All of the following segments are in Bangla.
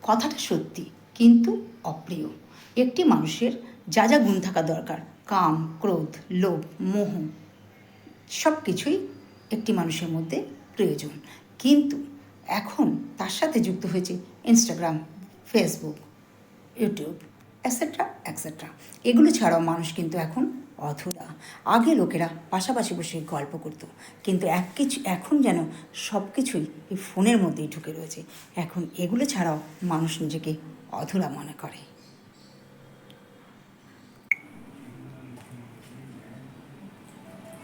কথাটা সত্যি কিন্তু অপ্রিয়। একটি মানুষের যা যা গুণ থাকা দরকার, কাম, ক্রোধ, লোভ, মোহ, সব কিছুই একটি মানুষের মধ্যে প্রয়োজন। কিন্তু এখন তার সাথে যুক্ত হয়েছে Instagram, Facebook, YouTube, etcetera etcetera. এগুলো ছাড়াও মানুষ কিন্তু এখন অধুরা। আগে লোকেরা পাশাপাশি বসে গল্প করতো, কিন্তু এখন যেন সব কিছুই এই ফোনের মধ্যেই ঢুকে রয়েছে। এখন এগুলো ছাড়াও মানুষ নিজেকে অধুরা মনে করে।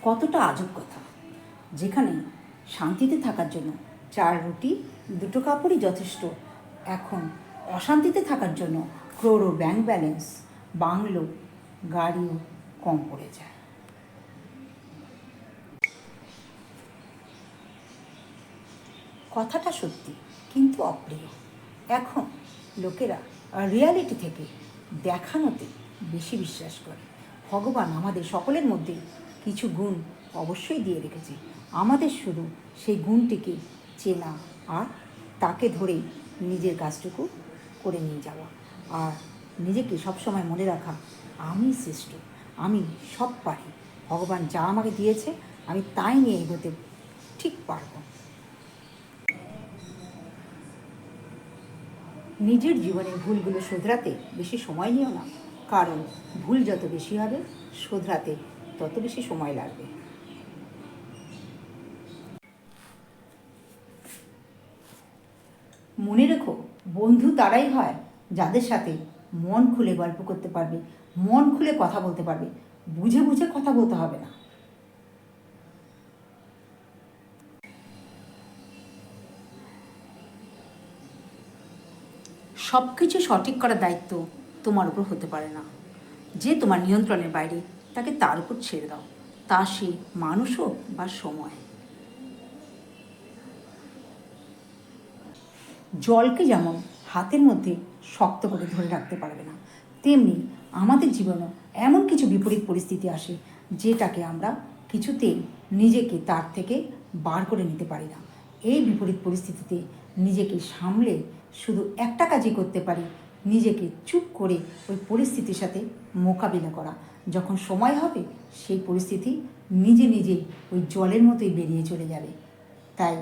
কতটা আজব কথা, যেখানে শান্তিতে থাকার জন্য 4 রুটি 2 কাপড়ই যথেষ্ট, এখন অশান্তিতে থাকার জন্য ক্রোড়ো ব্যাংক ব্যালেন্স, বাংলো, গাড়িও কম পড়ে যায়। কথাটা সত্যি কিন্তু অপ্রিয়। এখন লোকেরা রিয়ালিটি থেকে দেখানোতে বেশি বিশ্বাস করে। ভগবান আমাদের সকলের মধ্যে কিছু গুণ অবশ্যই দিয়ে রেখেছে, আমাদের শুধু সেই গুণটিকে চেনা আর তাকে ধরেই নিজের কাজটুকু করে নিয়ে যাওয়া, আর নিজেকে সবসময় মনে রাখা আমি শ্রেষ্ঠ, আমি সব পারি, ভগবান যা আমাকে দিয়েছে আমি তাই নিয়ে এগোতে ঠিক পারব। নিজের জীবনের ভুলগুলো শোধরাতে বেশি সময় নিও না, কারণ ভুল যত বেশি হবে শোধরাতে তত বেশি সময় লাগবে। মনে রেখো, বন্ধু তারাই হয় যাদের সাথে মন খুলে গল্প করতে পারবে, মন খুলে কথা বলতে পারবে, বুঝে বুঝে কথা বলতে হবে না। সব কিছু সঠিক করার দায়িত্ব তোমার উপর হতে পারে না। যে তোমার নিয়ন্ত্রণের বাইরে তাকে তার উপর ছেড়ে দাও, তা সে মানুষ হোক বা সময়। জলকে যেমন হাতের মধ্যে শক্ত করে ধরে রাখতে পারবে না, তেমনি আমাদের জীবনেও এমন কিছু বিপরীত পরিস্থিতি আসে যেটাকে আমরা কিছুতেই নিজেকে তার থেকে বার করে নিতে পারি না। এই বিপরীত পরিস্থিতিতে নিজেকে সামলে শুধু একটা কাজই করতে পারি, নিজেকে চুপ করে ওই পরিস্থিতির সাথে মোকাবিলা করা। যখন সময় হবে সেই পরিস্থিতি নিজে নিজেই ওই জলের মতোই বেরিয়ে চলে যাবে। তাই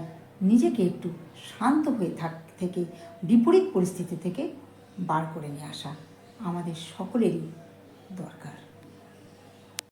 নিজেকে একটু শান্ত হয়ে থেকে বিপরীত পরিস্থিতি থেকে বার করে নিয়ে আসা আমাদের সকলেরই দরকার।